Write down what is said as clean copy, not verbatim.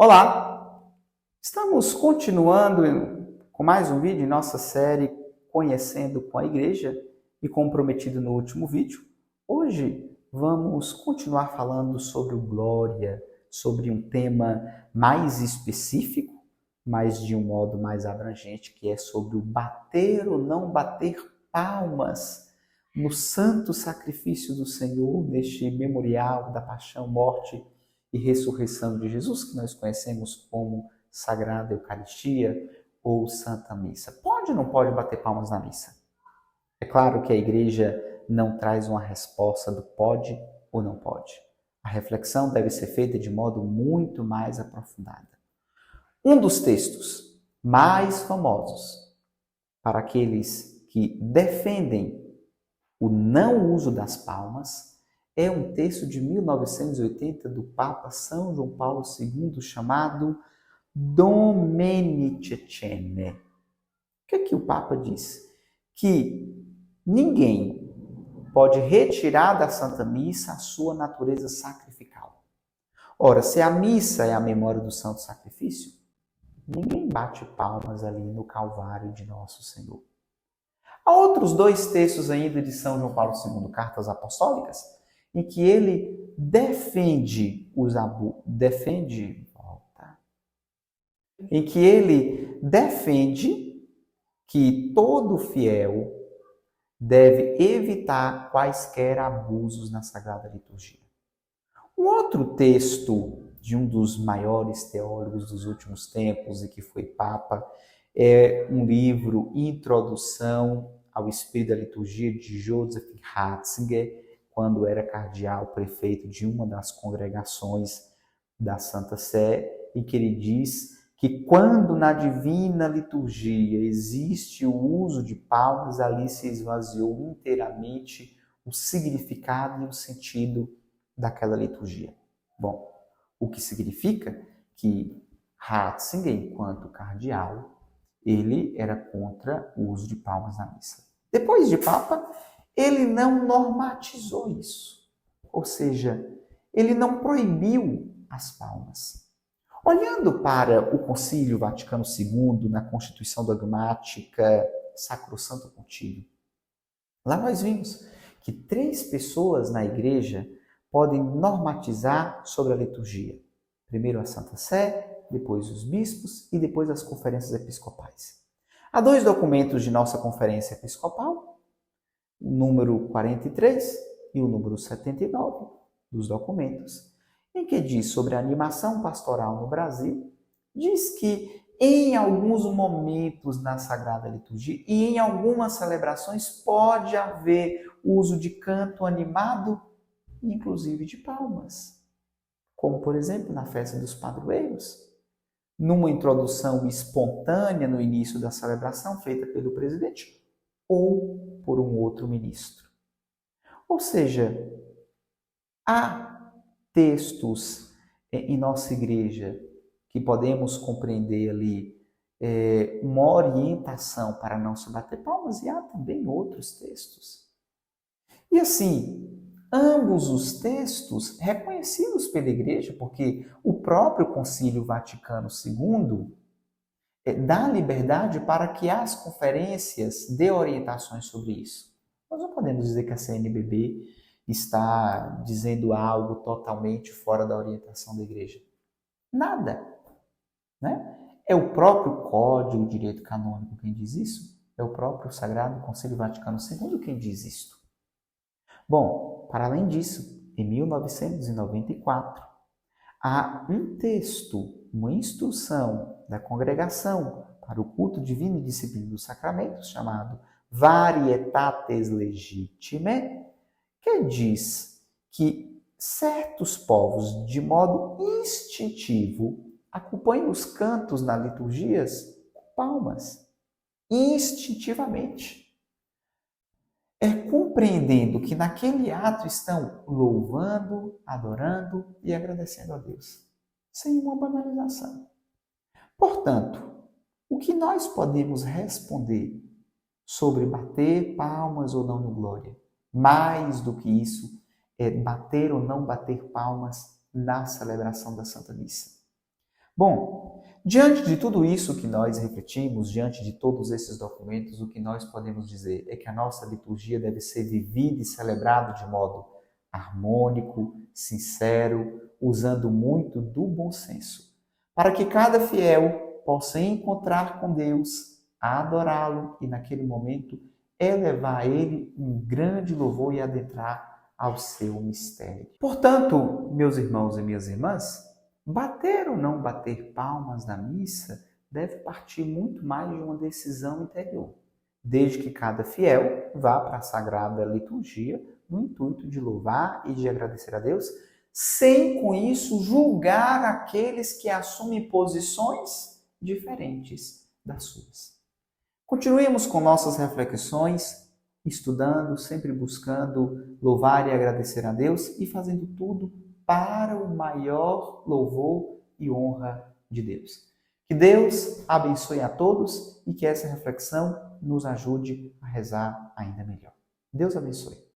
Olá! Estamos continuando com mais um vídeo em nossa série Conhecendo com a Igreja e como prometido no último vídeo. Hoje vamos continuar falando sobre o Glória, sobre um tema mais específico, mas de um modo mais abrangente, que é sobre o bater ou não bater palmas no santo sacrifício do Senhor, neste memorial da paixão, morte e ressurreição de Jesus, que nós conhecemos como Sagrada Eucaristia ou Santa Missa. Pode ou não pode bater palmas na missa? É claro que a igreja não traz uma resposta do pode ou não pode. A reflexão deve ser feita de modo muito mais aprofundado. Um dos textos mais famosos para aqueles que defendem o não uso das palmas é um texto de 1980 do Papa São João Paulo II chamado Domenicecene. O que é que o Papa diz? Que ninguém pode retirar da Santa Missa a sua natureza sacrificial. Ora, se a missa é a memória do Santo Sacrifício, ninguém bate palmas ali no Calvário de Nosso Senhor. Há outros dois textos ainda de São João Paulo II, Cartas Apostólicas, em que ele defende os abusos, em que ele defende que todo fiel deve evitar quaisquer abusos na Sagrada Liturgia. Um outro texto de um dos maiores teólogos dos últimos tempos e que foi Papa é um livro Introdução ao Espírito da Liturgia de Joseph Ratzinger, quando era cardeal, prefeito de uma das congregações da Santa Sé, em que ele diz que quando na divina liturgia existe o uso de palmas, ali se esvaziou inteiramente o significado e o sentido daquela liturgia. Bom, o que significa que Ratzinger, enquanto cardeal, ele era contra o uso de palmas na missa. Depois de Papa, ele não normatizou isso. Ou seja, ele não proibiu as palmas. Olhando para o Concílio Vaticano II, na Constituição Dogmática Sacrosanto Concílio, lá nós vimos que 3 pessoas na igreja podem normatizar sobre a liturgia. Primeiro a Santa Sé, depois os bispos e depois as conferências episcopais. Há 2 documentos de nossa conferência episcopal, o número 43 e o número 79 dos documentos, em que diz sobre a animação pastoral no Brasil, diz que em alguns momentos na Sagrada Liturgia e em algumas celebrações pode haver uso de canto animado, inclusive de palmas, como por exemplo na festa dos padroeiros, numa introdução espontânea no início da celebração feita pelo presidente ou por um outro ministro. Ou seja, há textos em nossa igreja que podemos compreender ali uma orientação para não se bater palmas, e há também outros textos. E assim, ambos os textos reconhecidos pela igreja, porque o próprio Concílio Vaticano II dá liberdade para que as conferências dê orientações sobre isso. Nós não podemos dizer que a CNBB está dizendo algo totalmente fora da orientação da igreja. Nada. Né? É o próprio Código de Direito Canônico quem diz isso. É o próprio Sagrado Concílio Vaticano II quem diz isto. Bom, para além disso, em 1994, há um texto, uma instrução da congregação para o culto divino e disciplina dos sacramentos, chamado Varietates Legitime, que diz que certos povos, de modo instintivo, acompanham os cantos nas liturgias com palmas, instintivamente. Compreendendo que naquele ato estão louvando, adorando e agradecendo a Deus, sem uma banalização. Portanto, o que nós podemos responder sobre bater palmas ou não no Glória? Mais do que isso, é bater ou não bater palmas na celebração da Santa Missa. Bom, diante de tudo isso que nós refletimos, diante de todos esses documentos, o que nós podemos dizer é que a nossa liturgia deve ser vivida e celebrada de modo harmônico, sincero, usando muito do bom senso, para que cada fiel possa encontrar com Deus, adorá-lo e, naquele momento, elevar a Ele um grande louvor e adentrar ao seu mistério. Portanto, meus irmãos e minhas irmãs, bater ou não bater palmas na missa deve partir muito mais de uma decisão interior, desde que cada fiel vá para a Sagrada Liturgia no intuito de louvar e de agradecer a Deus, sem com isso julgar aqueles que assumem posições diferentes das suas. Continuemos com nossas reflexões, estudando, sempre buscando louvar e agradecer a Deus e fazendo tudo para o maior louvor e honra de Deus. Que Deus abençoe a todos e que essa reflexão nos ajude a rezar ainda melhor. Deus abençoe.